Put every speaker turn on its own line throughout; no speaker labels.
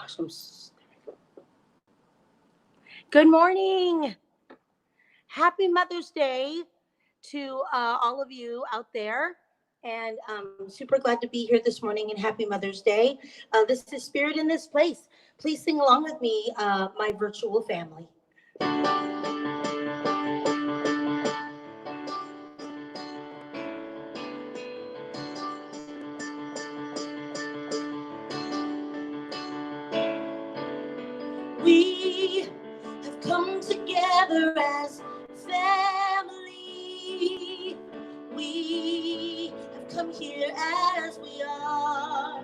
gosh, Good morning. Happy Mother's Day to all of you out there. And I'm super glad to be here this morning, and happy Mother's Day. This is Spirit in This Place. Please sing along with me, my virtual family. We have come together as family. We have come here as we are.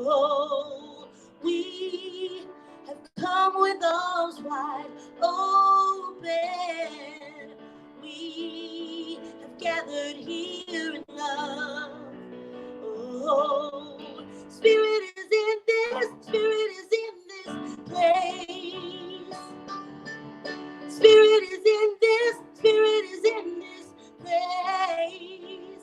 Oh, we have come with arms wide open. We have gathered here in love. Oh, Spirit is in this, Spirit is in this place. Spirit is in this, Spirit is in this place.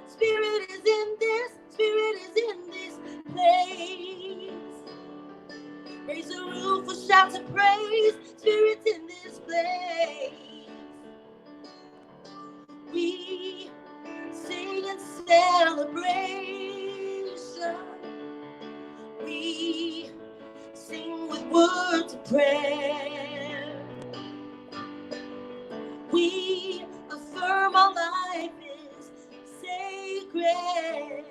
Spirit is in this, Spirit is in this place. Raise the roof for shouts of praise, Spirit's in this place. We sing in celebration. We sing with words of prayer. We affirm our life is sacred.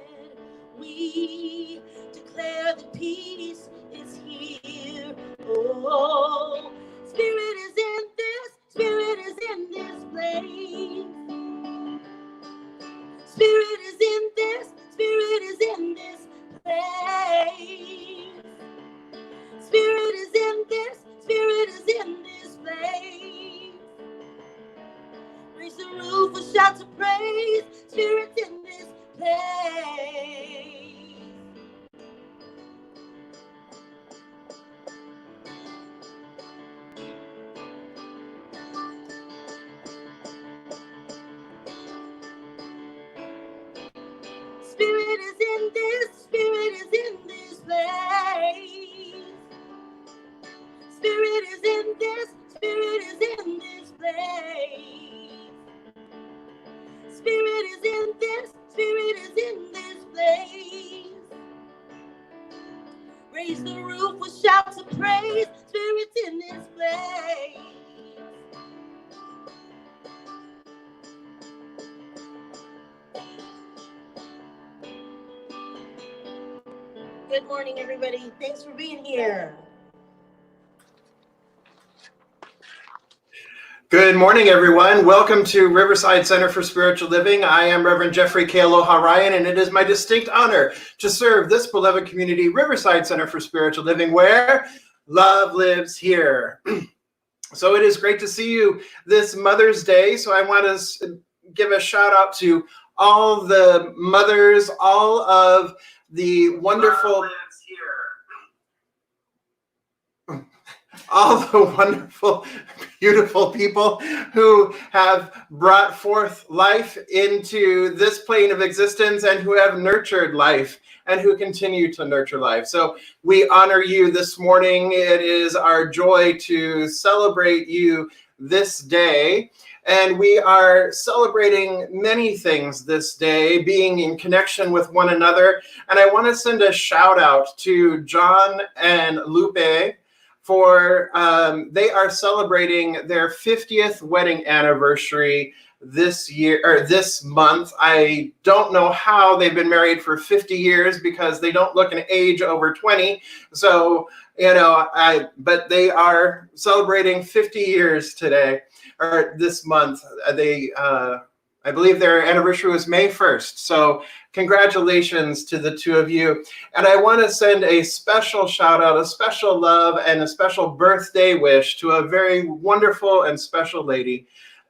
We declare that peace is here. Oh, Spirit is in this, Spirit is in this place. Spirit is in this, Spirit is in this place. Spirit is in this, Spirit is in this place. Raise the roof for shouts of praise, Spirit's in this place. Spirit is in this, Spirit is in this place. Spirit is in this, Spirit is in this place. Spirit is in this, Spirit is in this place. Raise the roof with shouts of praise, Spirit's in this place. Good morning, everybody. Thanks for being here.
Good morning, everyone. Welcome to Riverside Center for Spiritual Living. I am Reverend Jeffrey K. Aloha Ryan, and it is my distinct honor to serve this beloved community, Riverside Center for Spiritual Living, where love lives here. So it is great to see you this Mother's Day. So I want to give a shout out to all the mothers, all of the wonderful, all the wonderful, beautiful people who have brought forth life into this plane of existence and who have nurtured life and who continue to nurture life. So we honor you this morning. It is our joy to celebrate you this day. And we are celebrating many things this day, being in connection with one another. And I want to send a shout out to John and Lupe for they are celebrating their 50th wedding anniversary this year, or this month. I don't know how they've been married for 50 years because they don't look an age over 20. So, you know, but they are celebrating 50 years today, or this month. I believe their anniversary was May 1st. So congratulations to the two of you. And I want to send a special shout out, a special love, and a special birthday wish to a very wonderful and special lady,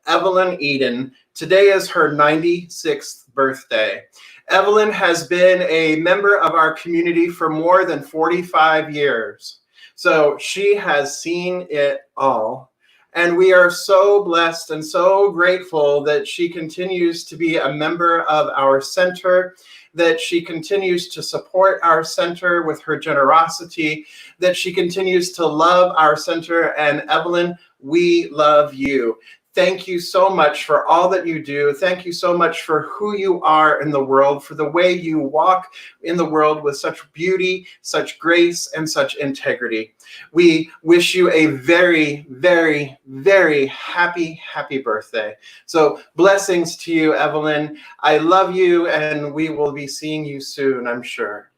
Evelyn Eden. Today is her 96th birthday. Evelyn has been a member of our community for more than 45 years. So she has seen it all. And we are so blessed and so grateful that she continues to be a member of our center. that she continues to support our center with her generosity, that she continues to love our center. And Evelyn, we love you. Thank you so much for all that you do. Thank you so much for who you are in the world, for the way you walk in the world with such beauty, such grace, and such integrity. We wish you a very, very, very happy, happy birthday. So blessings to you, Evelyn. I love you, and we will be seeing you soon, I'm sure.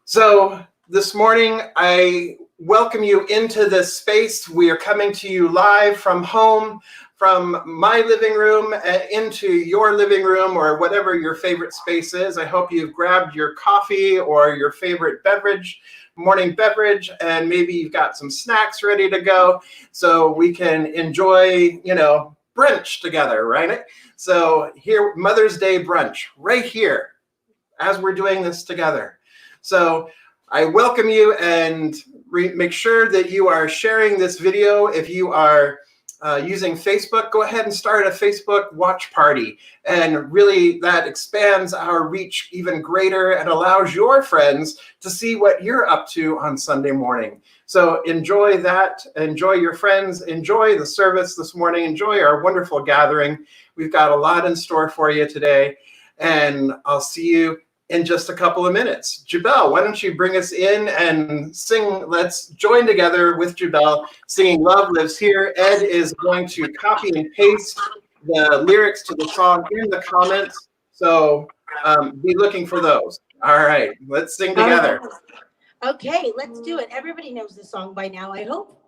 So this morning, I welcome you into this space. We are coming to you live from home, from my living room into your living room, or whatever your favorite space is. I hope you've grabbed your coffee or your favorite beverage, morning beverage, and maybe you've got some snacks ready to go so we can enjoy, brunch together, right? So here, Mother's Day brunch right here as we're doing this together. So I welcome you, and make sure that you are sharing this video. If you are using Facebook, go ahead and start a Facebook watch party. And really that expands our reach even greater and allows your friends to see what you're up to on Sunday morning. So enjoy that, enjoy your friends, enjoy the service this morning, enjoy our wonderful gathering. We've got a lot in store for you today, and I'll see you in just a couple of minutes. Jubel, why don't you bring us in and sing? Let's join together with Jubel singing Love Lives Here. Ed is going to copy and paste the lyrics to the song in the comments, so be looking for those. All right, let's sing together.
Okay, let's do it. Everybody knows the song by now, I hope.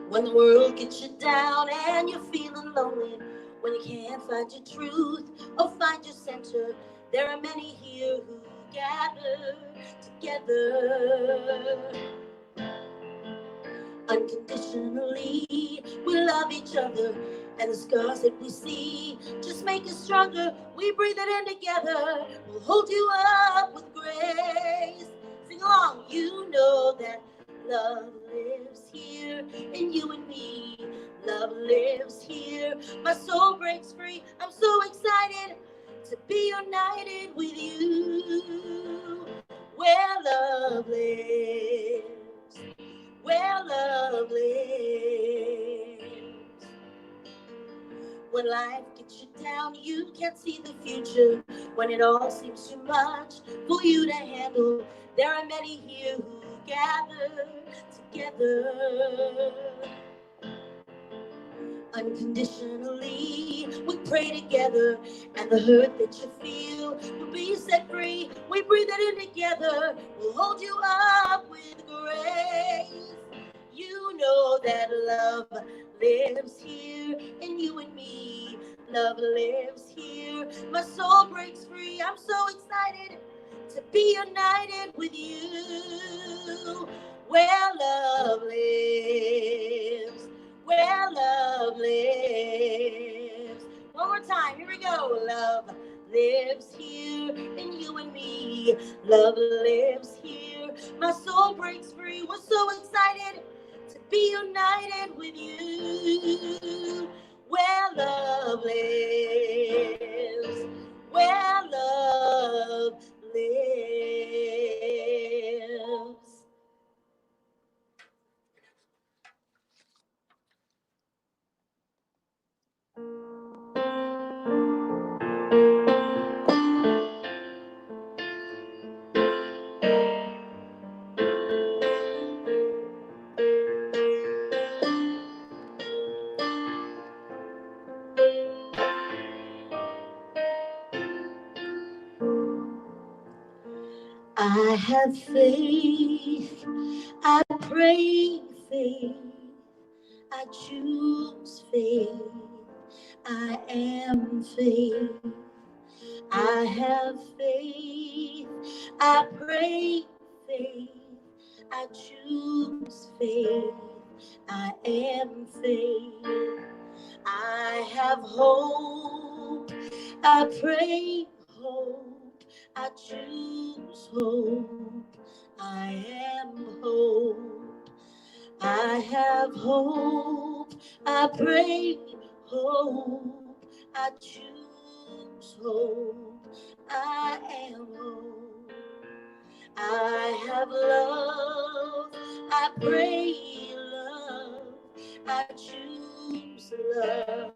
When the world gets you down and you're feeling lonely, when you can't find your truth or find your center, there are many here who gather together. Unconditionally, we love each other, and the scars that we see just make us stronger. We breathe it in together, we'll hold you up with grace. Sing along. You know that love lives here in you and me. Love lives here. My soul breaks free. I'm so excited to be united with you. Where love lives, where love lives. When life gets you down, you can't see the future. When it all seems too much for you to handle, there are many here who gather together. Unconditionally, we pray together, and the hurt that you feel will be set free. We breathe it in together, we'll hold you up with grace. You know that love lives here in you and me. Love lives here. My soul breaks free. I'm so excited to be united with you. Where love lives, where love lives. One more time, here we go. Love lives here in you and me. Love lives here. My soul breaks free. We're so excited to be united with you. Where love lives, where love lives. I have faith, I pray faith, I choose faith, I am faith. I have faith, I pray faith, I choose faith, I am faith. I have hope, I pray hope, I choose hope, I am hope. I have hope, I pray hope. I choose hope. I am hope. I have love. I pray love. I choose love.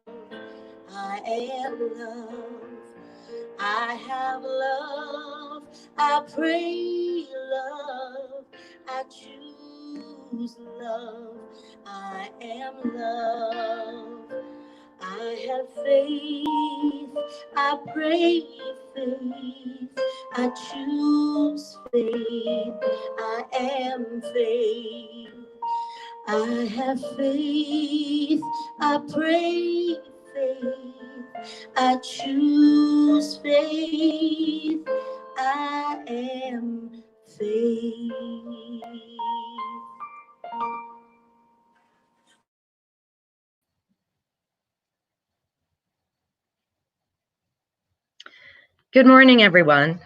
I am love. I have love. I pray love. I choose love. I am love. I have faith. I pray faith. I choose faith. I am faith. I have faith. I pray faith. I choose faith. I am faith.
Good morning, everyone.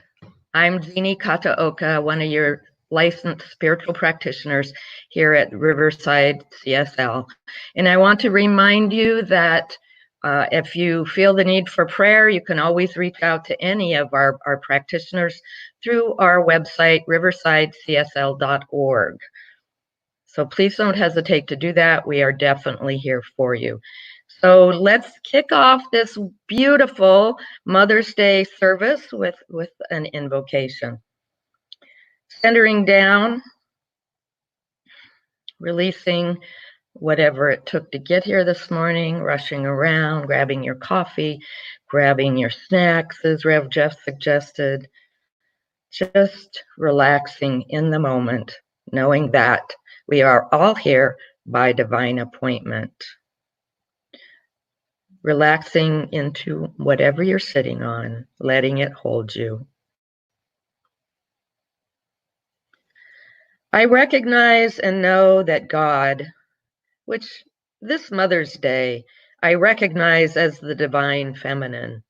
I'm Jeanne Kataoka, one of your licensed spiritual practitioners here at Riverside CSL. And I want to remind you that if you feel the need for prayer, you can always reach out to any of our practitioners through our website, riversidecsl.org. So please don't hesitate to do that. We are definitely here for you. So let's kick off this beautiful Mother's Day service with an invocation. Centering down, releasing whatever it took to get here this morning, rushing around, grabbing your coffee, grabbing your snacks, as Rev Jeff suggested, just relaxing in the moment, knowing that we are all here by divine appointment. Relaxing into whatever you're sitting on, letting it hold you. I recognize and know that God, which this Mother's Day I recognize as the divine feminine,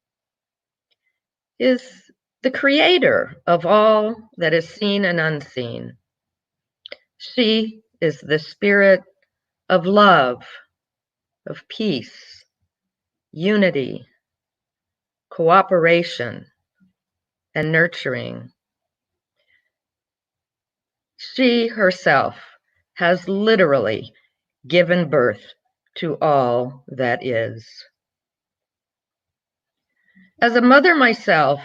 is the creator of all that is seen and unseen. She is the spirit of love, of peace, unity, cooperation, and nurturing. She herself has literally given birth to all that is. As a mother myself,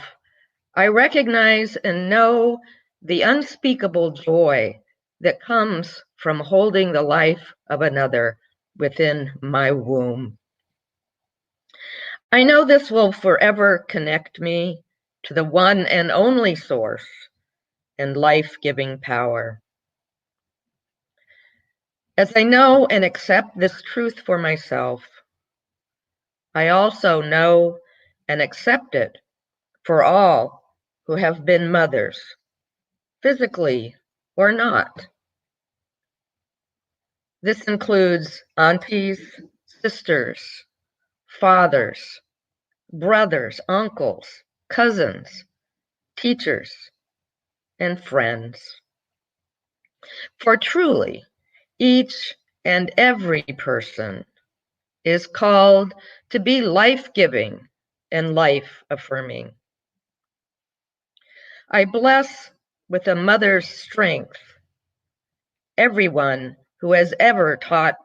I recognize and know the unspeakable joy that comes from holding the life of another within my womb. I know this will forever connect me to the one and only source and life-giving power. As I know and accept this truth for myself, I also know and accept it for all who have been mothers, physically or not. This includes aunties, sisters, fathers, brothers, uncles, cousins, teachers, and friends. For truly, each and every person is called to be life-giving and life-affirming. I bless with a mother's strength everyone who has ever taught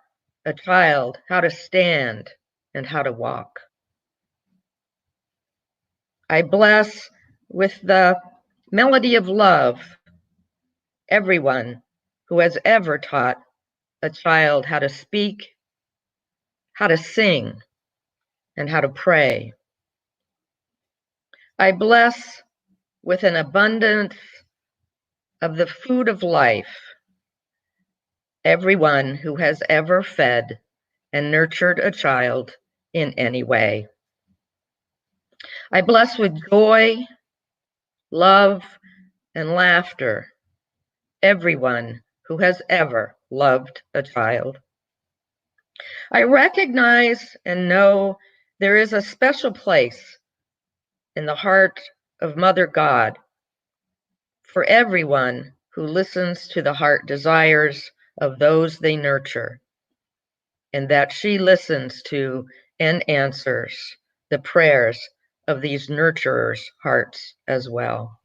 a child how to stand and how to walk. I bless with the melody of love everyone who has ever taught a child how to speak, how to sing, and how to pray. I bless with an abundance of the food of life everyone who has ever fed and nurtured a child in any way. I bless with joy, love, and laughter everyone who has ever loved a child. I recognize and know there is a special place in the heart of Mother God for everyone who listens to the heart desires of those they nurture. and that she listens to and answers the prayers of these nurturers' hearts as well.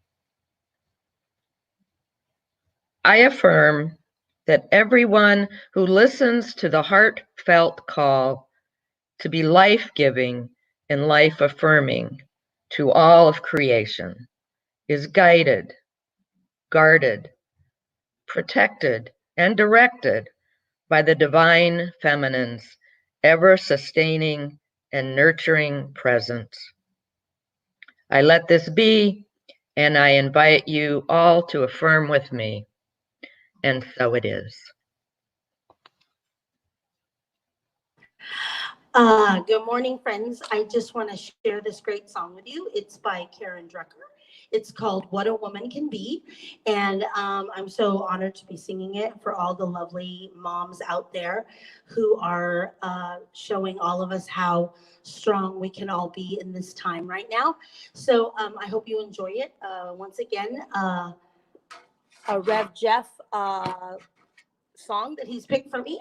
I affirm that everyone who listens to the heartfelt call to be life-giving and life-affirming to all of creation is guided, guarded, protected, and directed by the divine feminine's ever-sustaining and nurturing presence. I let this be, and I invite you all to affirm with me. And so it is.
Good morning, friends. I just want to share this great song with you. It's by Drucker. It's called What a Woman Can Be. And I'm so honored to be singing it for all the lovely moms out there who are showing all of us how strong we can all be in this time right now. So I hope you enjoy it. Once again, Rev Jeff song that he's picked for me.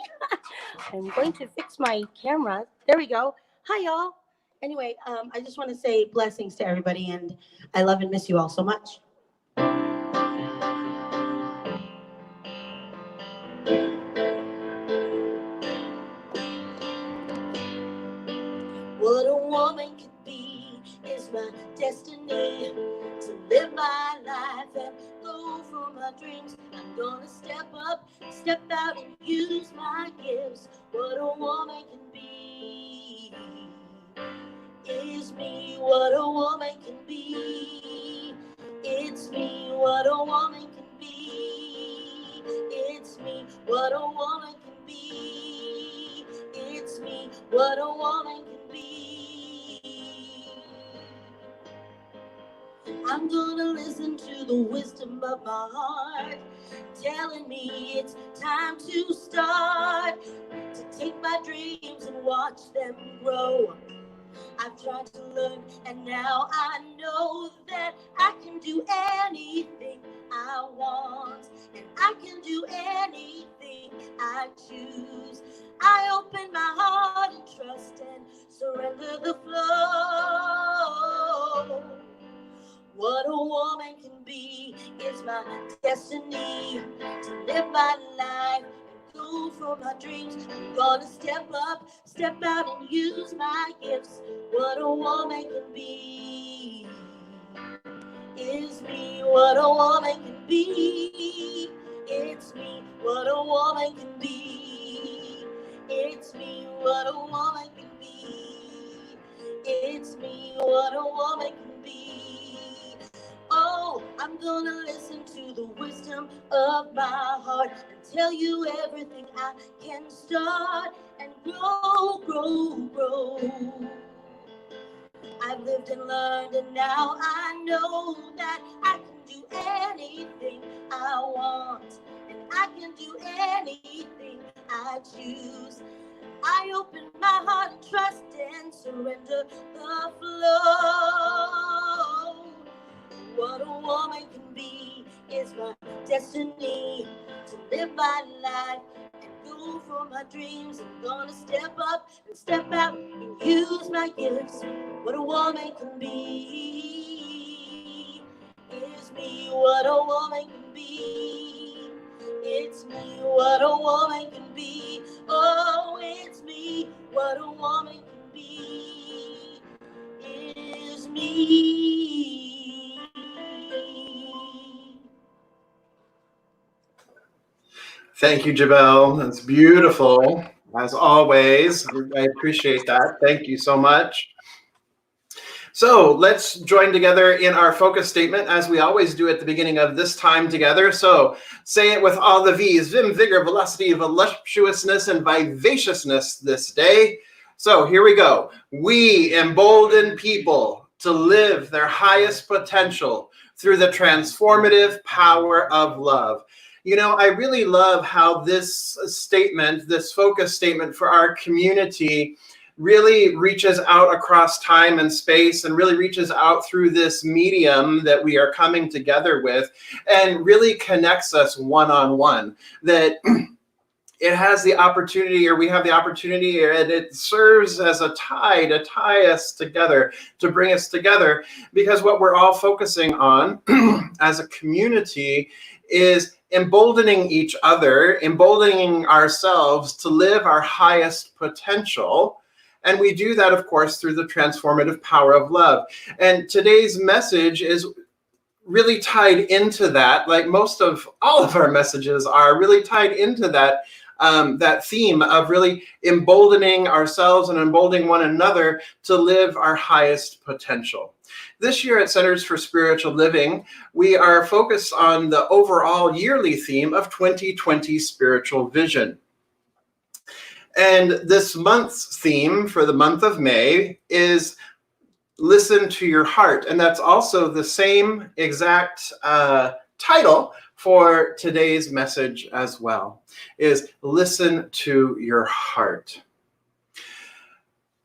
I'm going to fix my camera. There we go. Hi, y'all. Anyway, I just want to say blessings to everybody, and I love and miss you all so much. What a woman could be is my destiny. To live my life and go for my dreams. I'm gonna step up, step out and use my gifts. What a woman can be is me. What a woman can be. It's me. What a woman can be. It's me. What a woman can be. It's me. What a woman can be. I'm gonna listen to the wisdom of my heart, telling me it's time to start, to take my dreams and watch them grow. I've tried to learn, and now I know that I can do anything I want, and I can do anything I choose. I open my heart and trust and surrender the flow. What a woman can be is my destiny. To live my life and go for my dreams. I'm gonna step up, step out and use my gifts. What a woman can be is me. What a woman can be. It's me. What a woman can be. It's me. What a woman can be. It's me. What a woman can be. Oh, I'm gonna listen to the wisdom of my heart and tell you everything I can start and grow, grow, grow. I've lived and learned, and now I know that I can do anything I want, and I can do anything I choose. I open my heart and trust and surrender the flow. What a woman can be is my destiny. To live my life and go for my dreams. I'm gonna step up and step out and use my gifts. What a woman can be is me. What a woman can be. It's me. What a woman can be. Oh, it's me. What a woman can be is me.
Thank you, Jabel. That's beautiful, as always. I appreciate that. Thank you so much. So let's join together in our focus statement, as we always do at the beginning of this time together. So say it with all the V's: vim, vigor, velocity, voluptuousness, and vivaciousness this day. So here we go. We embolden people to live their highest potential through the transformative power of love. You know, I really love how this statement, this focus statement for our community, really reaches out across time and space and really reaches out through this medium that we are coming together with and really connects us one-on-one. That it has the opportunity, or we have the opportunity, and it serves as a tie to tie us together, to bring us together, because what we're all focusing on as a community is emboldening each other, emboldening ourselves to live our highest potential. And we do that, of course, through the transformative power of love. And today's message is really tied into that, like most of all of our messages are really tied into that, that theme of really emboldening ourselves and emboldening one another to live our highest potential. This year at Centers for Spiritual Living, we are focused on the overall yearly theme of 2020 Spiritual Vision. And this month's theme for the month of May is Listen to Your Heart. And that's also the same exact title for today's message as well, is Listen to Your Heart.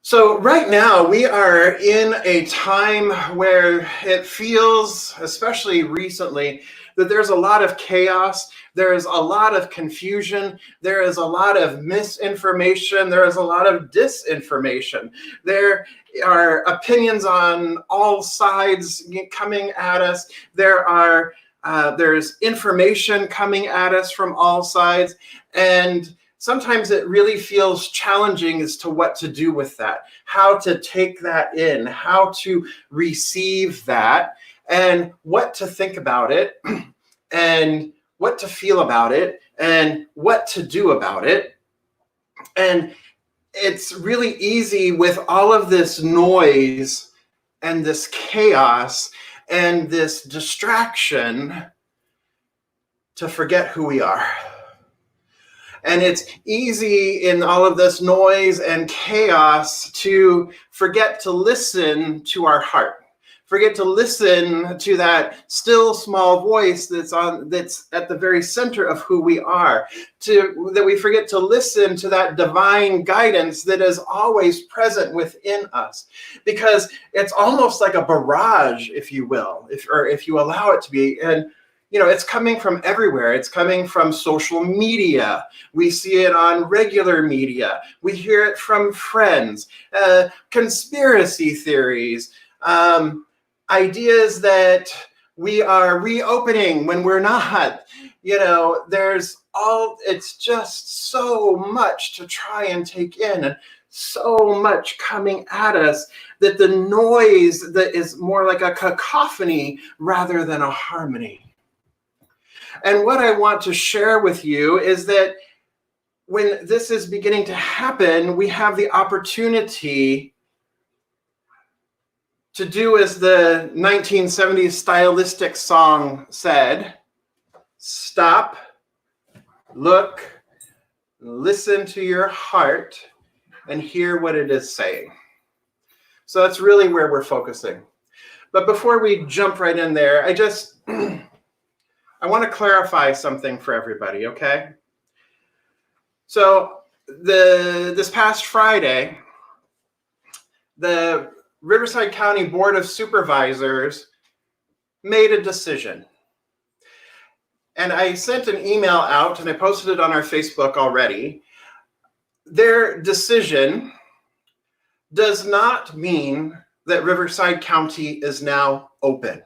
So right now we are in a time where it feels, especially recently, that there's a lot of chaos, there is a lot of confusion, there is a lot of misinformation, there is a lot of disinformation. There are opinions on all sides coming at us. There's information coming at us from all sides, and sometimes it really feels challenging as to what to do with that, how to take that in, how to receive that, and what to think about it, and what to feel about it, and what to do about it. And it's really easy with all of this noise and this chaos and this distraction to forget who we are. And it's easy in all of this noise and chaos to forget to listen to our heart. Forget to listen to that still small voice that's at the very center of who we are. That we forget to listen to that divine guidance that is always present within us. Because it's almost like a barrage, if you will, if you allow it to be. And it's coming from everywhere. It's coming from social media. We see it on regular media. We hear it from friends, conspiracy theories, ideas that we are reopening when we're not. It's just so much to try and take in, and so much coming at us that the noise that is more like a cacophony rather than a harmony. And what I want to share with you is that when this is beginning to happen, we have the opportunity to do as the 1970s stylistic song said, stop, look, listen to your heart, and hear what it is saying. So that's really where we're focusing. But before we jump right in there, I want to clarify something for everybody, okay? So this past Friday, the Riverside County Board of Supervisors made a decision. And I sent an email out, and I posted it on our Facebook already. Their decision does not mean that Riverside County is now open.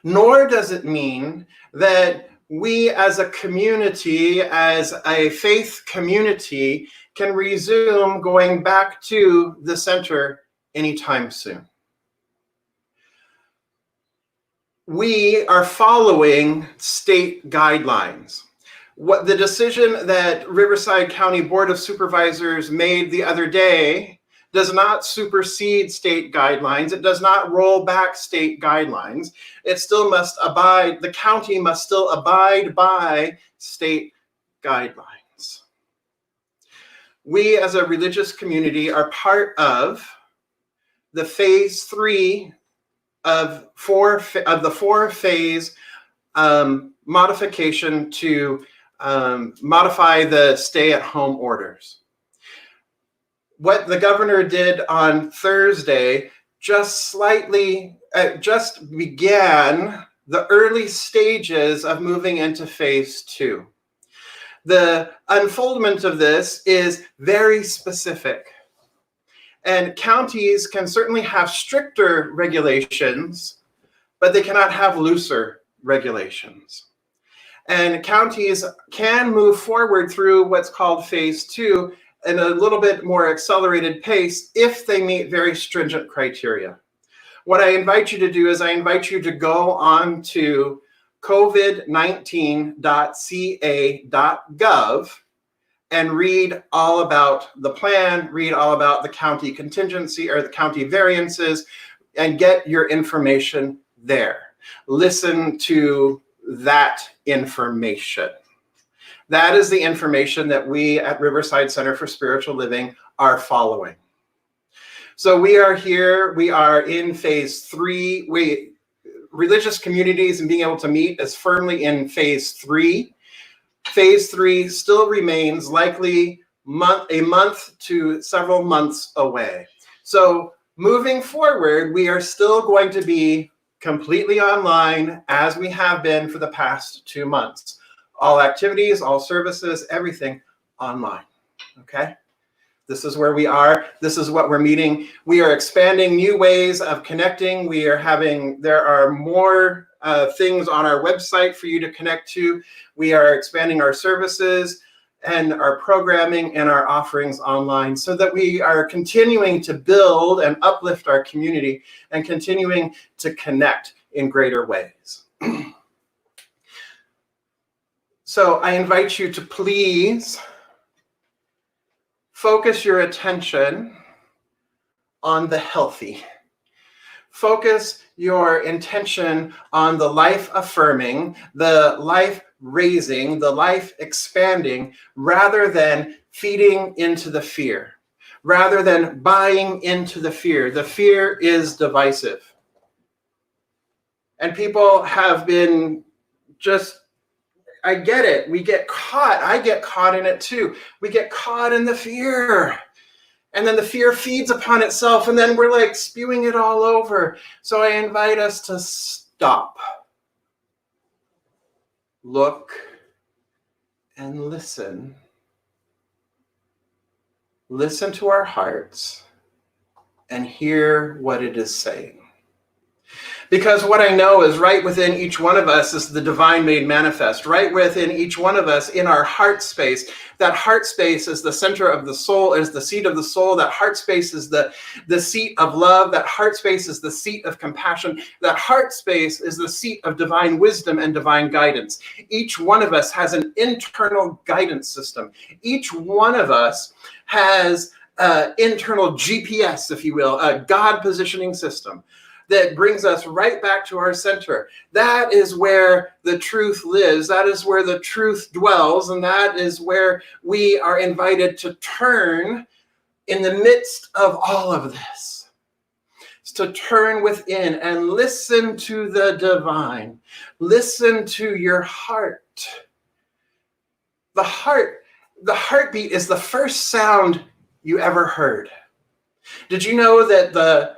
Nor does it mean that we as a community, as a faith community, can resume going back to the center anytime soon. We are following state guidelines. What the decision that Riverside County Board of Supervisors made the other day does not supersede state guidelines. It does not roll back state guidelines. It still must abide, the county must still abide by state guidelines. We as a religious community are part of the phase 3 of the 4-phase modification to modify the stay-at-home orders. What the governor did on Thursday just began the early stages of moving into phase 2. The unfoldment of this is very specific. And counties can certainly have stricter regulations, but they cannot have looser regulations. And counties can move forward through what's called phase 2 in a little bit more accelerated pace if they meet very stringent criteria. What I invite you to do is I invite you to go on to covid19.ca.gov and read all about the plan, read all about the county contingency or the county variances, and get your information there. Listen to that information. That is the information that we at Riverside Center for Spiritual Living are following. So we are here, we are in phase 3. Religious communities and being able to meet is firmly in phase 3. Phase 3 still remains likely a month to several months away. So moving forward, we are still going to be completely online as we have been for the past 2 months. All activities, all services, everything online, okay? This is where we are. This is what we're meeting. We are expanding new ways of connecting. There are more things on our website for you to connect to. We are expanding our services and our programming and our offerings online so that we are continuing to build and uplift our community and continuing to connect in greater ways. So I invite you to please focus your attention on the healthy. Focus your intention on the life affirming, the life raising, the life expanding, rather than feeding into the fear, rather than buying into the fear. The fear is divisive. And people have been I get it. We get caught. I get caught in it too. We get caught in the fear. And then the fear feeds upon itself, and then we're like spewing it all over. So I invite us to stop, look, and listen. Listen to our hearts and hear what it is saying. Because what I know is right within each one of us is the divine made manifest. Right within each one of us in our heart space. That heart space is the center of the soul, is the seat of the soul. That heart space is the seat of love. That heart space is the seat of compassion. That heart space is the seat of divine wisdom and divine guidance. Each one of us has an internal guidance system. Each one of us has an internal GPS, if you will, a God positioning system that brings us right back to our center. That is where the truth lives. That is where the truth dwells. And that is where we are invited to turn in the midst of all of this. It's to turn within and listen to the divine. Listen to your heart. The heartbeat is the first sound you ever heard. Did you know that the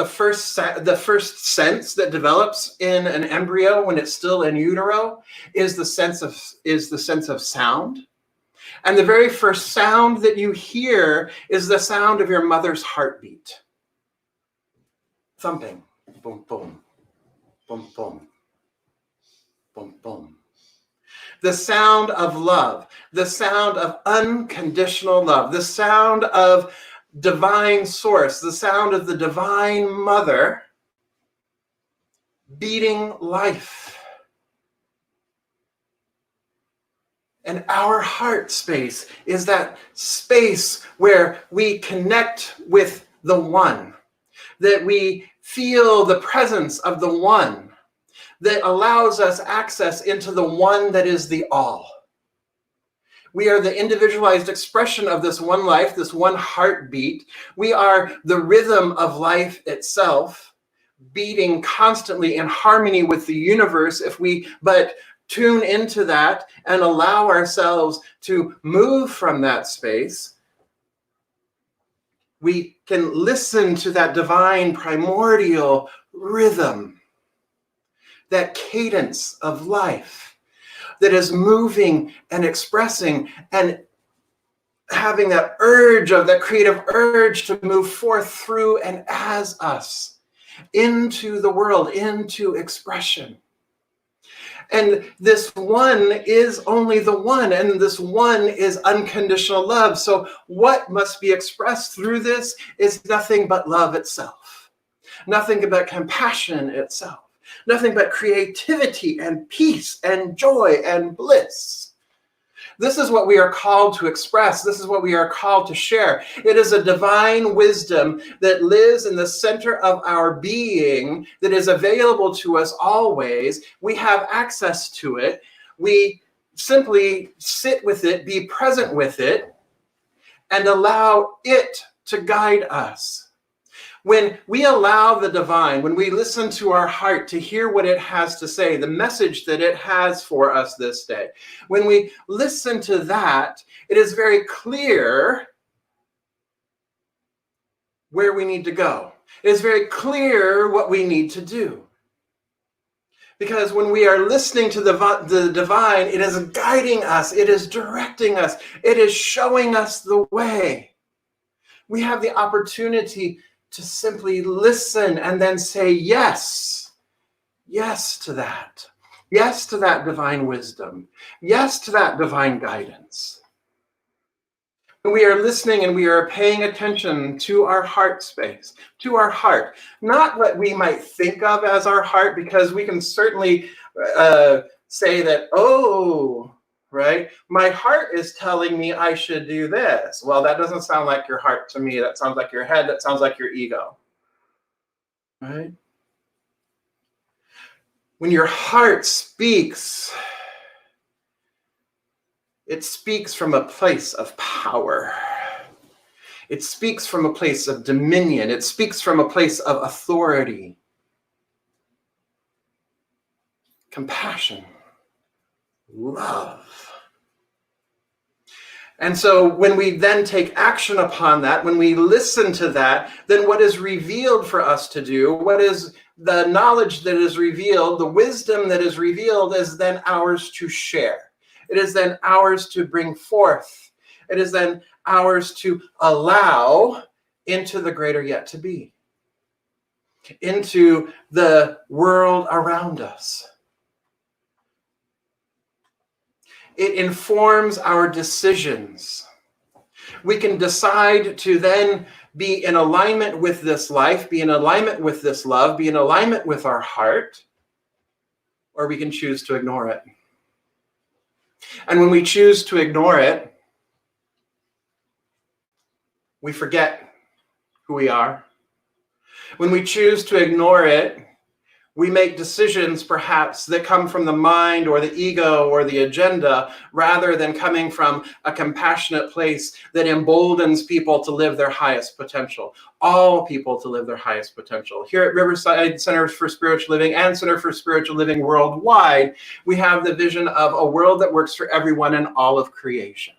first sense that develops in an embryo when it's still in utero is the sense of sound? And the very first sound that you hear is the sound of your mother's heartbeat. Thumping. Boom, boom. Boom, boom. Boom, boom. The sound of love, the sound of unconditional love, the sound of divine source, the sound of the divine mother beating life. And our heart space is that space where we connect with the one, that we feel the presence of the one, that allows us access into the one that is the all. We are the individualized expression of this one life, this one heartbeat. We are the rhythm of life itself, beating constantly in harmony with the universe. If we but tune into that and allow ourselves to move from that space, we can listen to that divine primordial rhythm, that cadence of life. that is moving and expressing and having that urge of that creative urge to move forth through and as us into the world, into expression. And this one is only the one, and this one is unconditional love. So what must be expressed through this is nothing but love itself, nothing but compassion itself, nothing but creativity and peace and joy and bliss. This is what we are called to express. This is what we are called to share. It is a divine wisdom that lives in the center of our being, that is available to us always. We have access to it. We simply sit with it, be present with it, and allow it to guide us. When we allow the divine, when we listen to our heart to hear what it has to say, the message that it has for us this day, when we listen to that, it is very clear where we need to go. It is very clear what we need to do. Because when we are listening to the divine, it is guiding us, it is directing us, it is showing us the way. We have the opportunity to simply listen and then say yes. Yes to that. Yes to that divine wisdom. Yes to that divine guidance. When we are listening and we are paying attention to our heart space, to our heart, not what we might think of as our heart, because we can certainly say that, oh, right? My heart is telling me I should do this. Well, that doesn't sound like your heart to me. That sounds like your head. That sounds like your ego, right? When your heart speaks, it speaks from a place of power. It speaks from a place of dominion. It speaks from a place of authority, compassion, love. And so when we then take action upon that, when we listen to that, then what is revealed for us to do, what is the knowledge that is revealed, the wisdom that is revealed is then ours to share. It is then ours to bring forth. It is then ours to allow into the greater yet to be, into the world around us. It informs our decisions. We can decide to then be in alignment with this life, be in alignment with this love, be in alignment with our heart, or we can choose to ignore it. And when we choose to ignore it, we forget who we are. When we choose to ignore it, we make decisions perhaps that come from the mind or the ego or the agenda rather than coming from a compassionate place that emboldens people to live their highest potential. All people to live their highest potential. Here at Riverside Center for Spiritual Living and Center for Spiritual Living worldwide, we have the vision of a world that works for everyone in all of creation.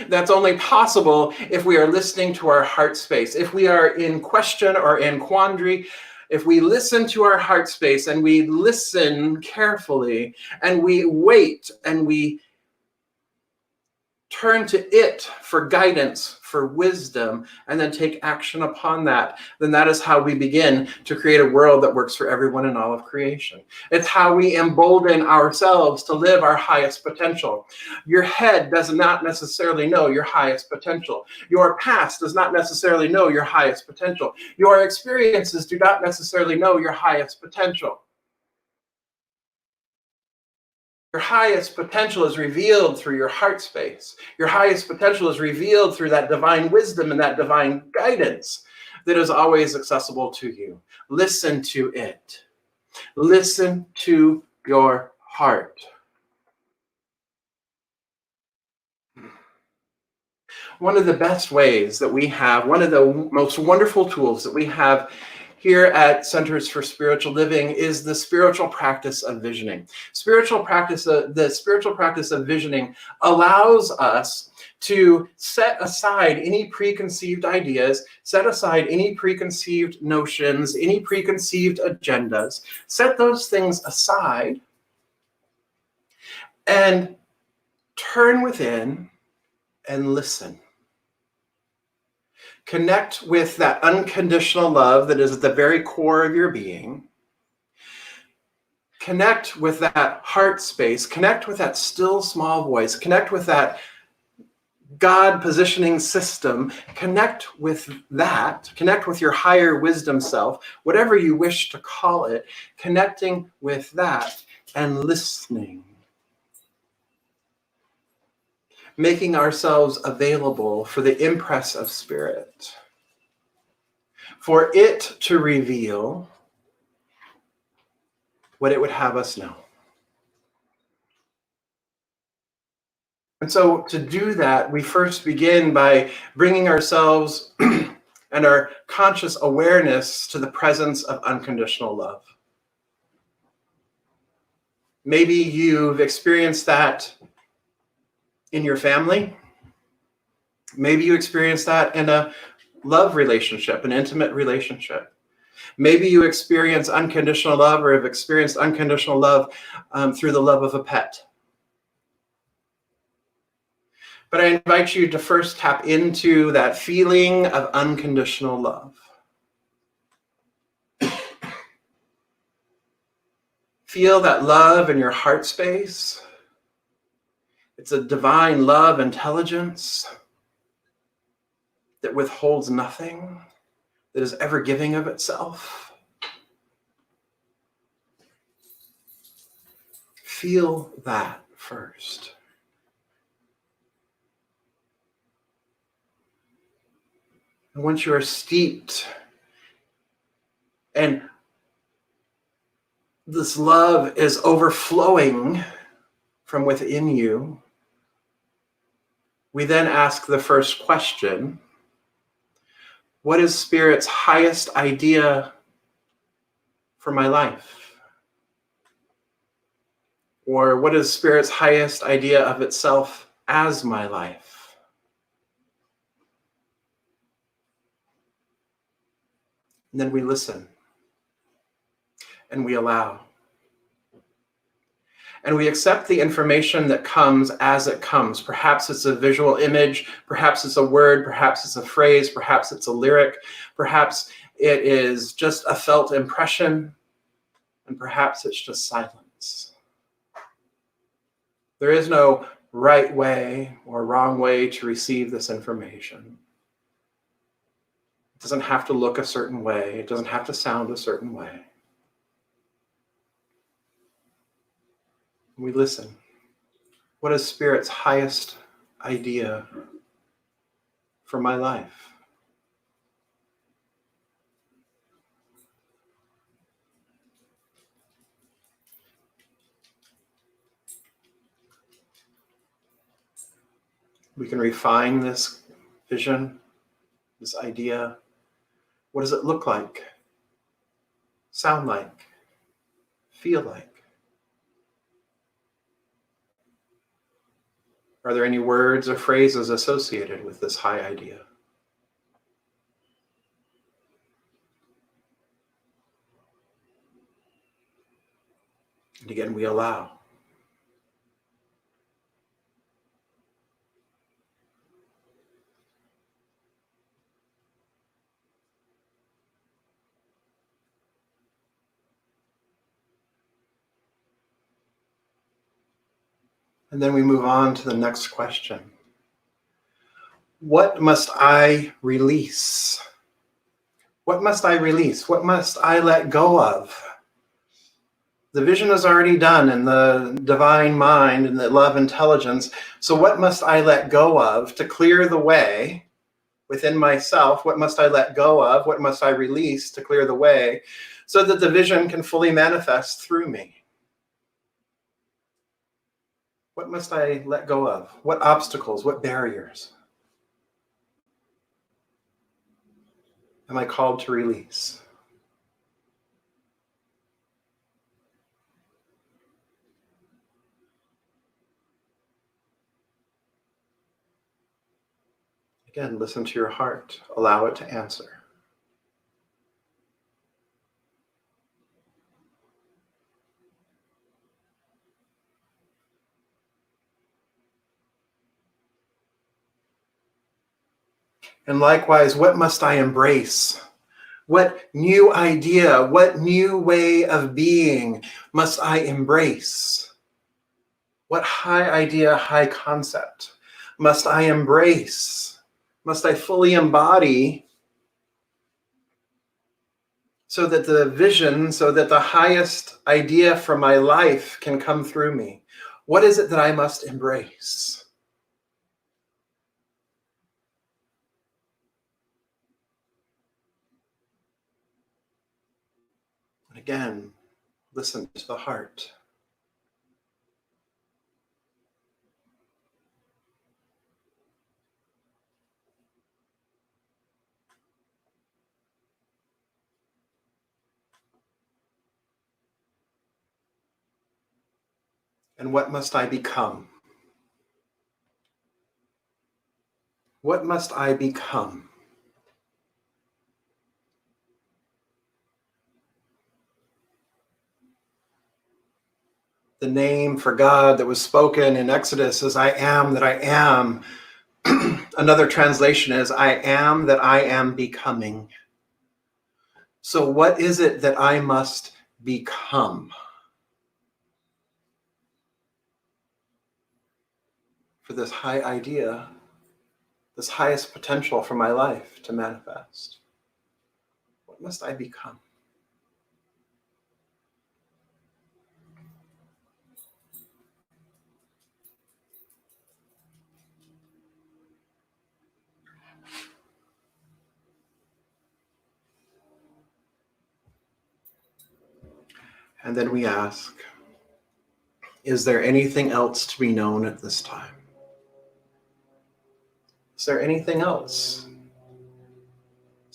That's only possible if we are listening to our heart space. If we are in question or in quandary, if we listen to our heart space and we listen carefully and we wait and we turn to it for guidance, for wisdom, and then take action upon that, then that is how we begin to create a world that works for everyone in all of creation. It's how we embolden ourselves to live our highest potential. Your head does not necessarily know your highest potential. Your past does not necessarily know your highest potential. Your experiences do not necessarily know your highest potential. Your highest potential is revealed through your heart space. Your highest potential is revealed through that divine wisdom and that divine guidance that is always accessible to you. Listen to it. Listen to your heart. One of the best ways that we have, one of the most wonderful tools that we have here at Centers for Spiritual Living is the spiritual practice of visioning. The spiritual practice of visioning allows us to set aside any preconceived ideas, set aside any preconceived notions, any preconceived agendas, set those things aside, and turn within and listen. Connect with that unconditional love that is at the very core of your being. Connect with that heart space. Connect with that still small voice. Connect with that God positioning system. Connect with that. Connect with your higher wisdom self, whatever you wish to call it. Connecting with that and listening. Making ourselves available for the impress of spirit. For it to reveal what it would have us know. And so to do that, we first begin by bringing ourselves and our conscious awareness to the presence of unconditional love. Maybe you've experienced that in your family. Maybe you experienced that in a love relationship, an intimate relationship. Maybe you experience unconditional love or have experienced unconditional love through the love of a pet. But I invite you to first tap into that feeling of unconditional love. Feel that love in your heart space. It's a divine love intelligence that withholds nothing, that is ever giving of itself. Feel that first. And once you are steeped and this love is overflowing from within you, we then ask the first question: what is Spirit's highest idea for my life? Or what is Spirit's highest idea of itself as my life? And then we listen and we allow. And we accept the information that comes as it comes. Perhaps it's a visual image, perhaps it's a word, perhaps it's a phrase, perhaps it's a lyric, perhaps it is just a felt impression, and perhaps it's just silence. There is no right way or wrong way to receive this information. It doesn't have to look a certain way. It doesn't have to sound a certain way. We listen. What is Spirit's highest idea for my life? We can refine this vision, this idea. What does it look like? Sound like? Feel like? Are there any words or phrases associated with this high idea? And again, we allow. And then we move on to the next question. What must I release? What must I release? What must I let go of? The vision is already done in the divine mind and the love intelligence. So what must I let go of to clear the way within myself? What must I let go of? What must I release to clear the way so that the vision can fully manifest through me? What must I let go of? What obstacles, what barriers am I called to release? Again, listen to your heart. Allow it to answer. And likewise, what must I embrace? What new idea, what new way of being must I embrace? What high idea, high concept must I embrace? Must I fully embody so that the vision, so that the highest idea for my life can come through me? What is it that I must embrace? And again, listen to the heart. And what must I become? What must I become? The name for God that was spoken in Exodus is I am that I am. Another translation is I am that I am becoming. So what is it that I must become for this high idea, this highest potential for my life to manifest? What must I become? And then we ask, is there anything else to be known at this time? Is there anything else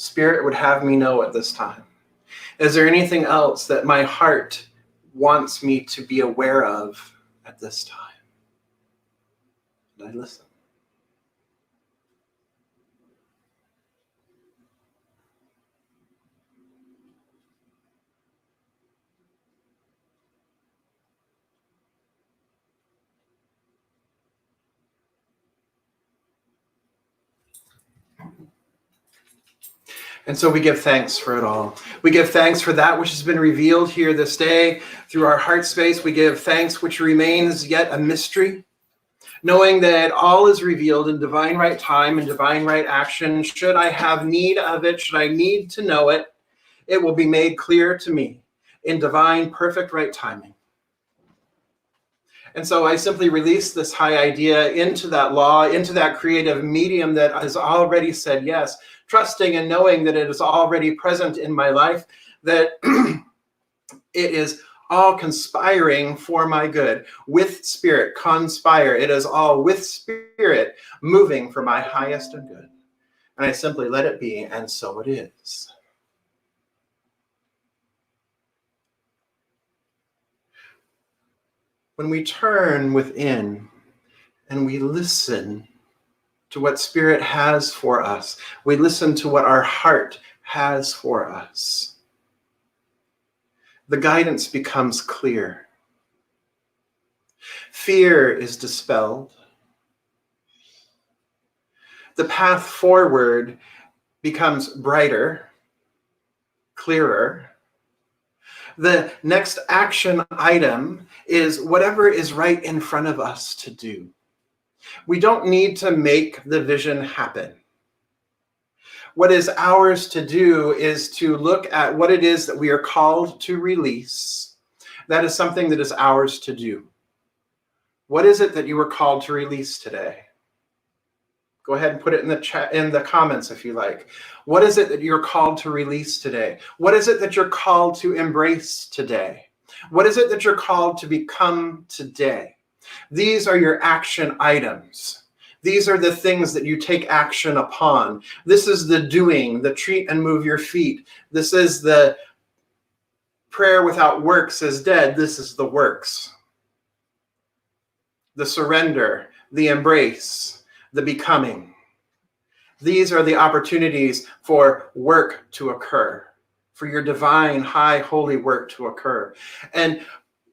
Spirit would have me know at this time? Is there anything else that my heart wants me to be aware of at this time? And I listen. And so we give thanks for it all. We give thanks for that which has been revealed here this day through our heart space. We give thanks which remains yet a mystery, knowing that all is revealed in divine right time and divine right action. Should I have need of it, should I need to know it, it will be made clear to me in divine perfect right timing. And so I simply release this high idea into that law, into that creative medium that has already said yes, trusting and knowing that it is already present in my life, that it is all conspiring for my good. With Spirit, conspire. It is all with Spirit moving for my highest and good. And I simply let it be, and so it is. When we turn within and we listen to what Spirit has for us, we listen to what our heart has for us, the guidance becomes clear. Fear is dispelled. The path forward becomes brighter, clearer. The next action item is whatever is right in front of us to do. We don't need to make the vision happen. What is ours to do is to look at what it is that we are called to release. That is something that is ours to do. What is it that you were called to release today? Go ahead and put it in the chat, in the comments if you like. What is it that you're called to release today? What is it that you're called to embrace today? What is it that you're called to become today? These are your action items. These are the things that you take action upon. This is the doing, the treat and move your feet. This is the prayer without works is dead. This is the works. The surrender, the embrace, the becoming. These are the opportunities for work to occur, for your divine, high, holy work to occur. And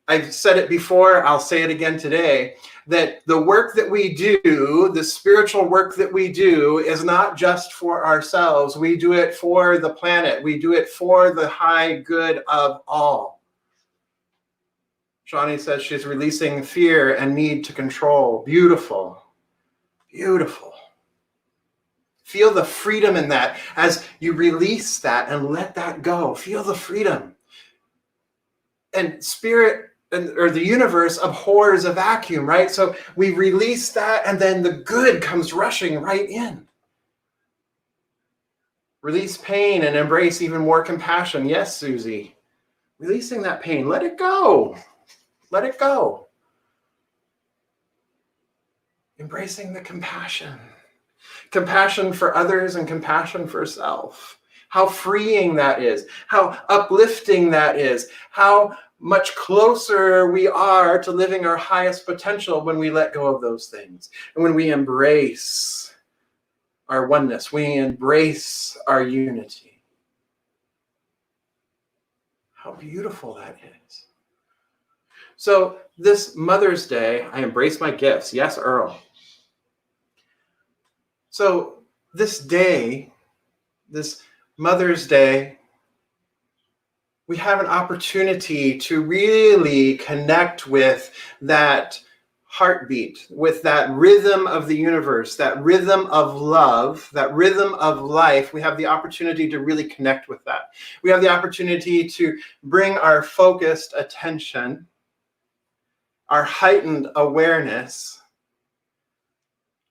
I've said it before, I'll say it again today, that the work that we do, the spiritual work that we do, is not just for ourselves. We do it for the planet. We do it for the high good of all. Jeanne says she's releasing fear and need to control. Beautiful. Beautiful. Feel the freedom in that as you release that and let that go. Feel the freedom. And spirit or the universe abhors a vacuum, right? So we release that and then the good comes rushing right in. Release pain and embrace even more compassion. Yes, Susie. Releasing that pain. Let it go. Let it go. Embracing the compassion. Compassion for others and compassion for self. How freeing that is. How uplifting that is. How much closer we are to living our highest potential when we let go of those things. And when we embrace our oneness, we embrace our unity. How beautiful that is. So this Mother's Day, I embrace my gifts. Yes, Earl. So this day, this Mother's Day, we have an opportunity to really connect with that heartbeat, with that rhythm of the universe, that rhythm of love, that rhythm of life. We have the opportunity to really connect with that. We have the opportunity to bring our focused attention, our heightened awareness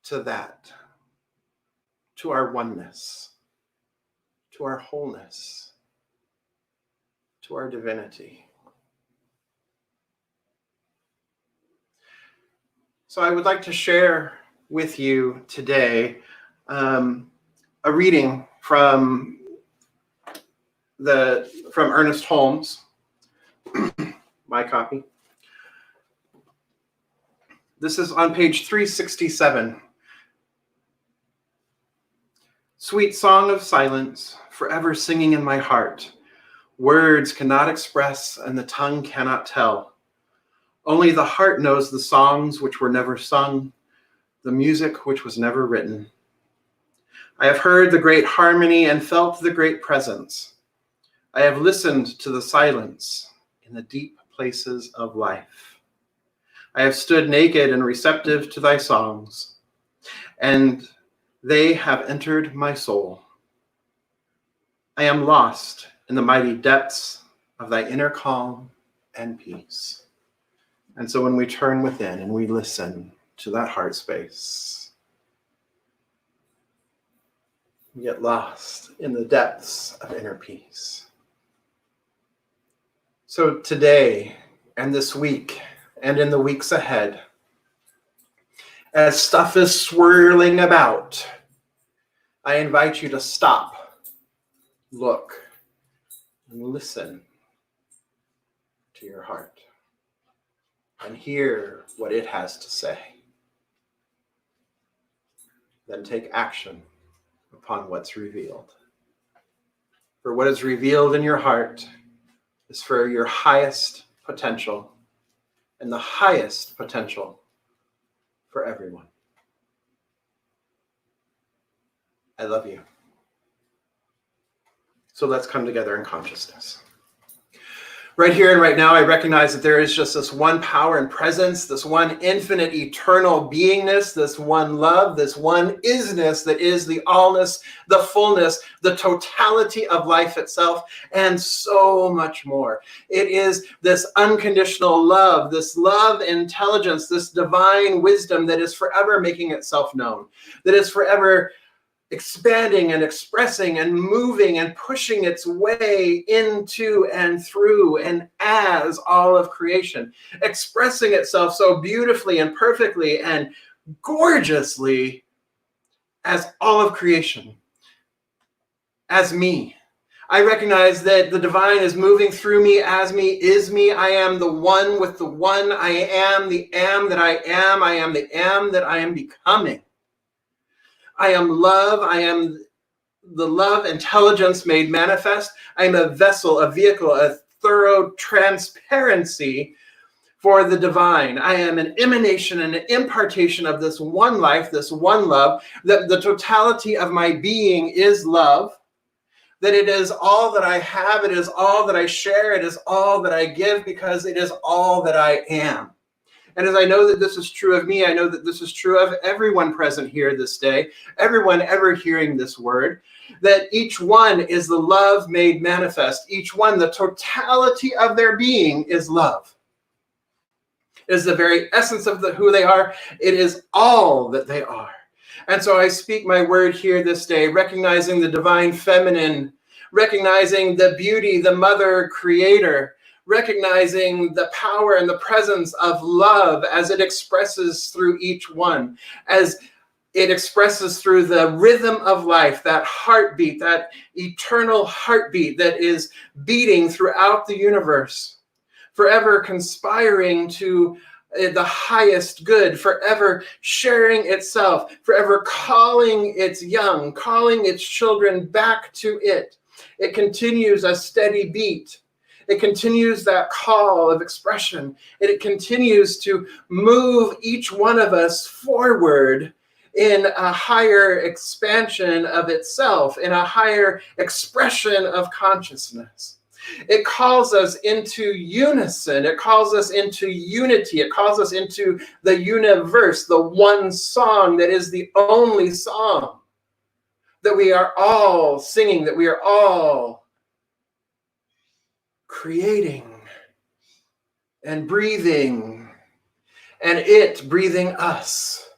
to that, to our oneness, to our wholeness, to our divinity. So I would like to share with you today a reading from Ernest Holmes, my copy. This is on page 367. Sweet song of silence, forever singing in my heart. Words cannot express and the tongue cannot tell. Only the heart knows the songs which were never sung, the music which was never written. I have heard the great harmony and felt the great presence. I have listened to the silence in the deep places of life. I have stood naked and receptive to thy songs, and they have entered my soul. I am lost in the mighty depths of thy inner calm and peace. And so when we turn within and we listen to that heart space, we get lost in the depths of inner peace. So today and this week and in the weeks ahead, as stuff is swirling about, I invite you to stop, look, and listen to your heart and hear what it has to say. Then take action upon what's revealed. For what is revealed in your heart is for your highest potential and the highest potential for everyone. I love you. So let's come together in consciousness. Right here and right now, I recognize that there is just this one power and presence, this one infinite eternal beingness, this one love, this one isness that is the allness, the fullness, the totality of life itself, and so much more. It is this unconditional love, this love intelligence, this divine wisdom that is forever making itself known, that is forever expanding and expressing and moving and pushing its way into and through and as all of creation, expressing itself so beautifully and perfectly and gorgeously as all of creation, as me. I recognize that the divine is moving through me, as me, is me. I am the one with the one. I am the am that I am. I am the am that I am becoming. I am love. I am the love intelligence made manifest. I am a vessel, a vehicle, a thorough transparency for the divine. I am an emanation and an impartation of this one life, this one love, that the totality of my being is love, that it is all that I have, it is all that I share, it is all that I give, because it is all that I am. And as I know that this is true of me, I know that this is true of everyone present here this day, everyone ever hearing this word, that each one is the love made manifest. Each one, the totality of their being is love. It is the very essence of who they are. It is all that they are. And so I speak my word here this day, recognizing the divine feminine, recognizing the beauty, the mother creator, recognizing the power and the presence of love as it expresses through each one, as it expresses through the rhythm of life, that heartbeat, that eternal heartbeat that is beating throughout the universe, forever conspiring to the highest good, forever sharing itself, forever calling its young, calling its children back to it. It continues a steady beat. It continues that call of expression. It continues to move each one of us forward in a higher expansion of itself, in a higher expression of consciousness. It calls us into unison. It calls us into unity. It calls us into the universe, the one song that is the only song that we are all singing, that we are all creating and breathing, and it breathing us.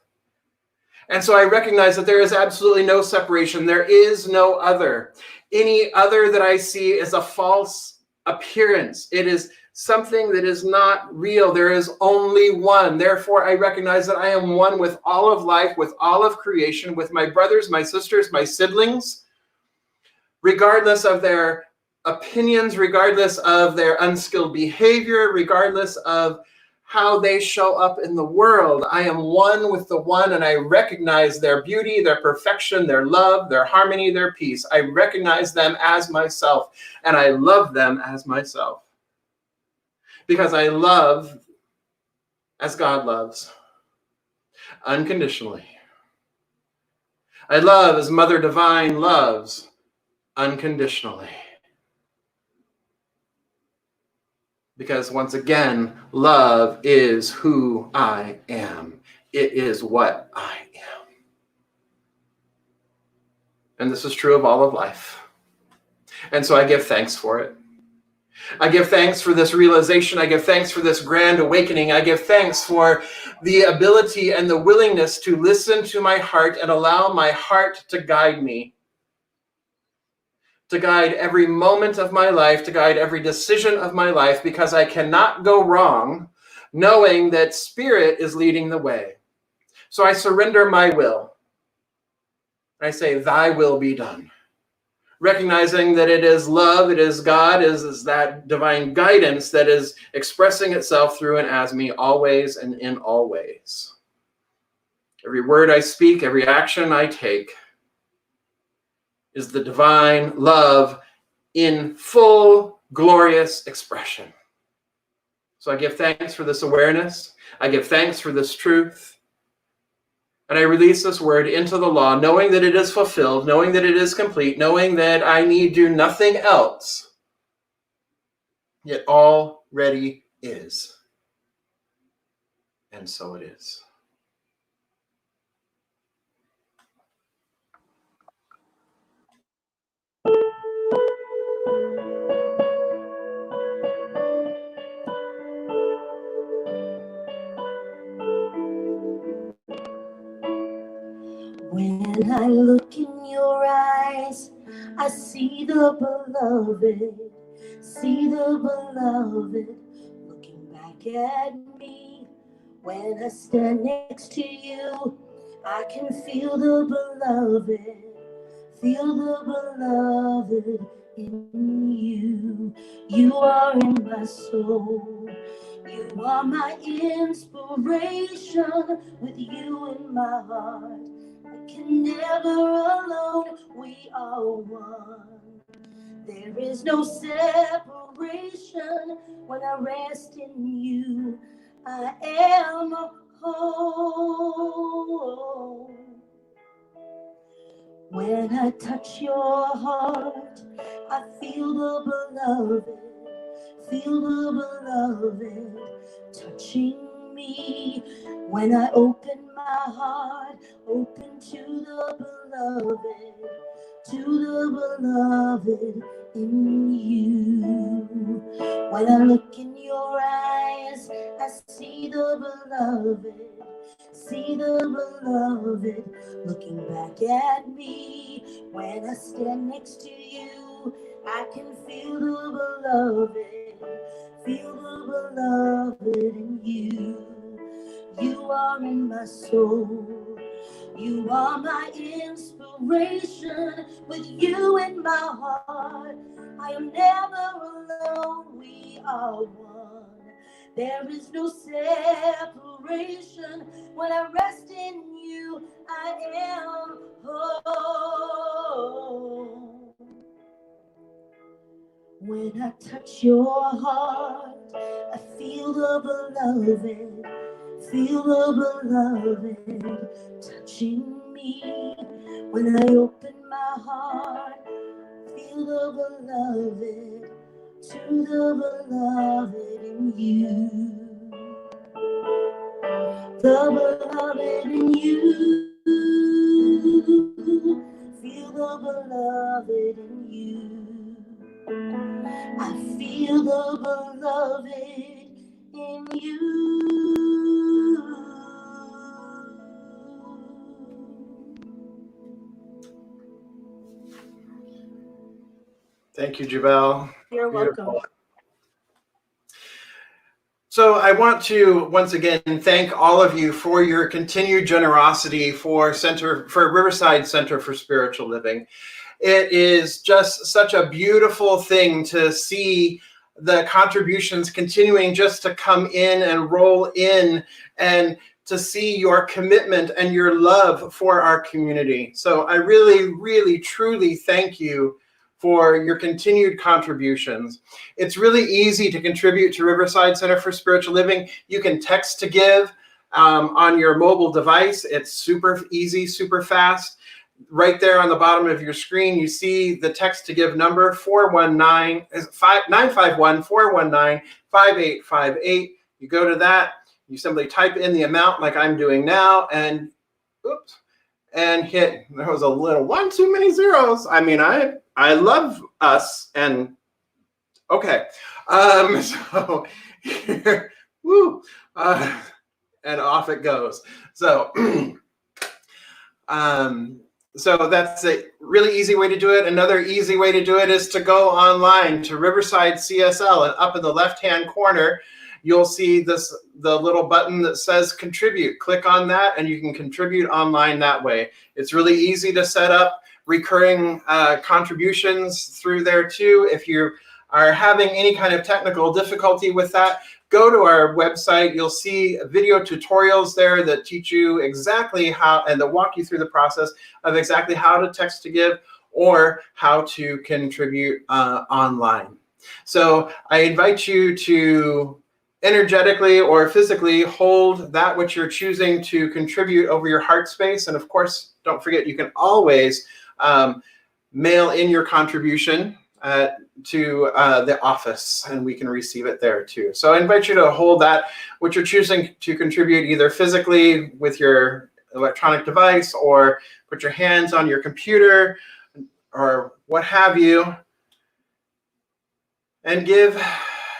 And so I recognize that there is absolutely no separation. There is no other. Any other that I see is a false appearance. It is something that is not real. There is only one. Therefore, I recognize that I am one with all of life, with all of creation, with my brothers, my sisters, my siblings, regardless of their opinions, regardless of their unskilled behavior, regardless of how they show up in the world. I am one with the one, and I recognize their beauty, their perfection, their love, their harmony, their peace. I recognize them as myself, and I love them as myself. Because I love as God loves, unconditionally. I love as Mother Divine loves, unconditionally. Because once again, love is who I am. It is what I am. And this is true of all of life. And so I give thanks for it. I give thanks for this realization. I give thanks for this grand awakening. I give thanks for the ability and the willingness to listen to my heart and allow my heart to guide me, to guide every moment of my life, to guide every decision of my life, because I cannot go wrong knowing that Spirit is leading the way. So I surrender my will. I say, thy will be done. Recognizing that it is love, it is God, it is that divine guidance that is expressing itself through and as me always and in all ways. Every word I speak, every action I take is the divine love in full glorious expression. So I give thanks for this awareness. I give thanks for this truth. And I release this word into the law, knowing that it is fulfilled, knowing that it is complete, knowing that I need do nothing else. It already is. And so it is.
When I look in your eyes, I see the beloved, looking back at me. When I stand next to you, I can feel the beloved in you. You are in my soul. You are my inspiration. With you in my heart, I can never alone. We are one. There is no separation when I rest in you. I am whole. When I touch your heart, I feel the beloved touching me. When I open my heart, open to the beloved in you. When I look in your eyes, I see the beloved looking back at me. When I stand next to you, I can feel the beloved in you. You are in my soul. You are my inspiration. With you in my heart, I am never alone. We are one. There is no separation. When I rest in you, I am whole. When I touch your heart, I feel the beloved touching me. When I open my heart, feel the beloved, to the beloved in you. The beloved in you. Feel the beloved in you. I feel the beloved in you.
Thank you, Jabel.
You're
Beautiful.
welcome.
So I want to once again thank all of you for your continued generosity for Riverside Center for Spiritual Living. It is just such a beautiful thing to see the contributions continuing just to come in and roll in, and to see your commitment and your love for our community. So I really, really, truly thank you for your continued contributions. It's really easy to contribute to Riverside Center for Spiritual Living. You can text to give on your mobile device. It's super easy, super fast. Right there on the bottom of your screen, you see the text to give number 951-419-5858. You go to that, you simply type in the amount like I'm doing now, and oops, and hit. There was a little one too many zeros. I mean, I love us, and okay. So here, woo, and off it goes. So so that's a really easy way to do it. Another easy way to do it is to go online to Riverside CSL, and up in the left-hand corner, you'll see the little button that says contribute. Click on that and you can contribute online that way. It's really easy to set up recurring contributions through there too. If you are having any kind of technical difficulty with that, go to our website. You'll see video tutorials there that teach you exactly how, and that walk you through the process of exactly how to text to give or how to contribute online. So I invite you to energetically or physically hold that which you're choosing to contribute over your heart space. And of course, don't forget, you can always mail in your contribution to the office, and we can receive it there too. So I invite you to hold that which you're choosing to contribute, either physically with your electronic device, or put your hands on your computer or what have you, and give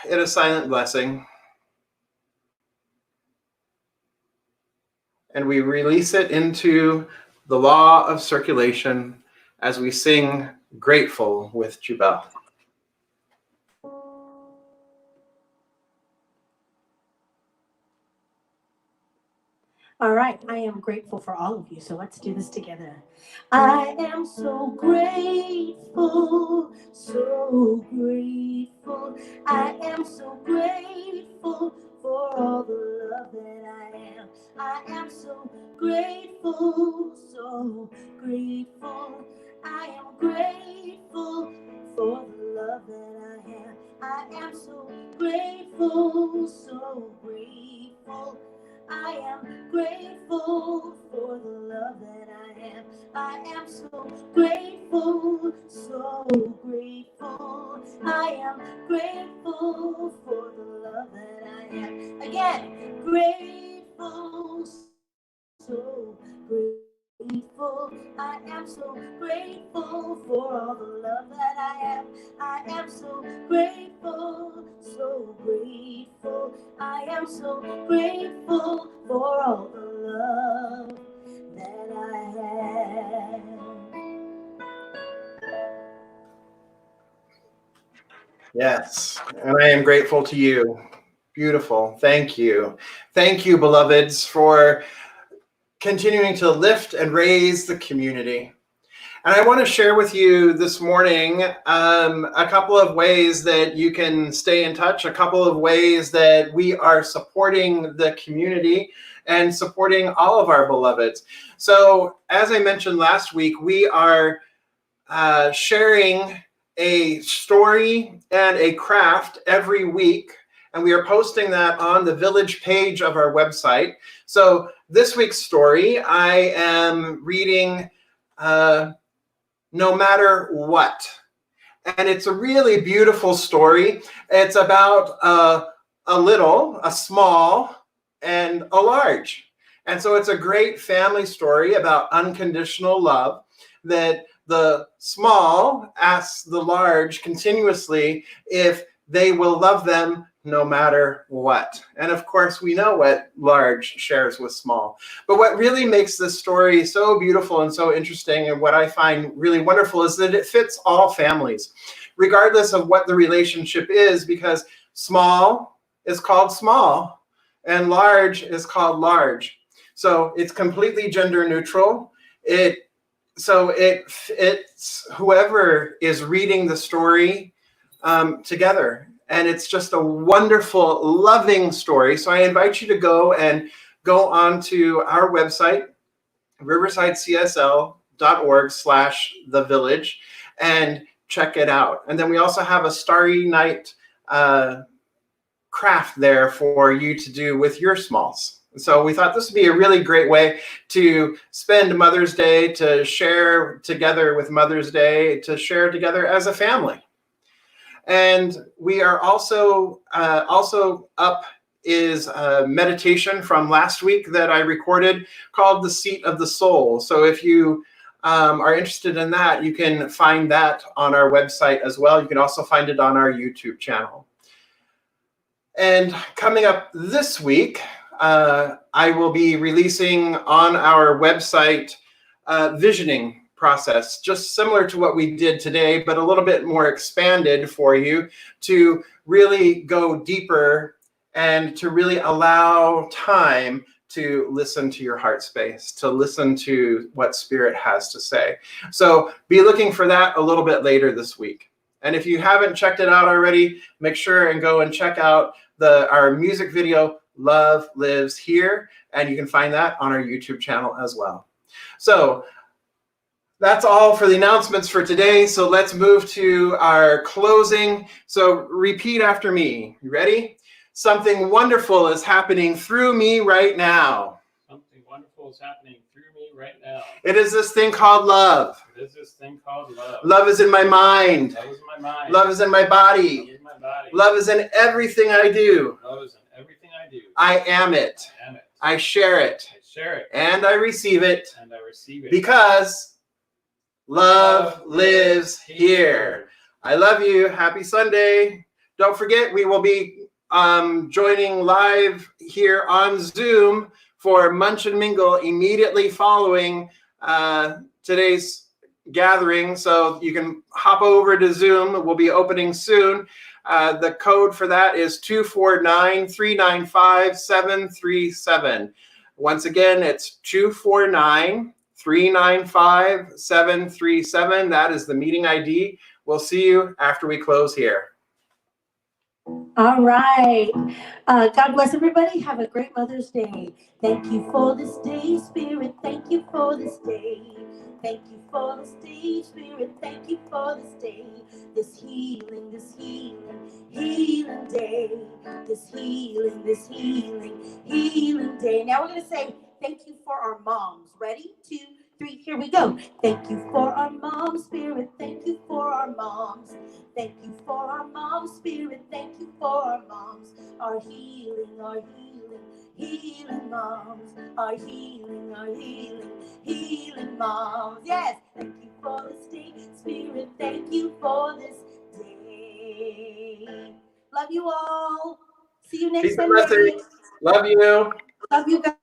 it a silent blessing. And we release it into the law of circulation as we sing Grateful with Jubel.
All right, I am grateful for all of you, so let's do this together. I am so grateful, so grateful. I am so grateful for all the love that I am. I am so grateful, so grateful. I am grateful for the love that I have. I am so grateful, so grateful. I am grateful for the love that I have. I am so grateful, so grateful. I am grateful for the love that I have. Again, grateful, so grateful. I am so grateful for all the love that I have. I am so grateful, so grateful. I am so grateful for all the love that I have.
Yes, and I am grateful to you. Beautiful. Thank you. Thank you, beloveds, for continuing to lift and raise the community. And I want to share with you this morning a couple of ways that you can stay in touch, a couple of ways that we are supporting the community and supporting all of our beloveds. So, as I mentioned last week, we are sharing a story and a craft every week, and we are posting that on the Village page of our website. So this week's story, I am reading No Matter What. And it's a really beautiful story. It's about a small, and a large. And so it's a great family story about unconditional love, that the small asks the large continuously if they will love them no matter what. And of course, we know what large shares with small. But what really makes this story so beautiful and so interesting, and what I find really wonderful, is that it fits all families, regardless of what the relationship is, because small is called small and large is called large. So it's completely gender neutral. It's whoever is reading the story together. And it's just a wonderful, loving story. So I invite you to go on to our website, riversidecsl.org/thevillage, and check it out. And then we also have a Starry Night craft there for you to do with your smalls. So we thought this would be a really great way to spend Mother's Day, to share together with Mother's Day, to share together as a family. And we are also up is a meditation from last week that I recorded called The Seat of the Soul. So if you are interested in that, you can find that on our website as well. You can also find it on our YouTube channel. And coming up this week, I will be releasing on our website visioning process, just similar to what we did today, but a little bit more expanded for you to really go deeper and to really allow time to listen to your heart space, to listen to what Spirit has to say. So be looking for that a little bit later this week. And if you haven't checked it out already, make sure and go and check out our music video, Love Lives Here, and you can find that on our YouTube channel as well. So that's all for the announcements for today. So let's move to our closing. So repeat after me. You ready? Something wonderful is happening through me right now.
Something wonderful is happening through me right now.
It is this thing called love.
It is this thing called love.
Love is in my mind.
Love is in my mind.
Love is in my body.
Love is in my body.
Love is in everything I do.
Love is in everything I do.
I am it.
I am it.
I share it.
I share it.
And I receive it.
And I receive it.
Because love lives here. I love you. Happy Sunday. Don't forget, we will be joining live here on Zoom for Munch and Mingle immediately following today's gathering. So you can hop over to Zoom. We'll be opening soon. The code for that is 249-395-737. Once again, it's 249-395-737. That is the meeting ID. We'll see you after we close here.
All right. God bless everybody. Have a great Mother's Day. Thank you for this day, Spirit. Thank you for this day. Thank you for this day, Spirit. Thank you for this day. This healing, healing day. This healing day. Now we're going to say thank you for our moms. Ready? 2, 3, here we go. Thank you for our moms, Spirit. Thank you for our moms. Thank you for our moms, Spirit. Thank you for our moms. Our healing moms. Our healing moms. Yes. Thank you for this day, Spirit. Thank you for this day. Love you all. See you next
Peace and
Sunday.
blessings. Love you.
Love you guys.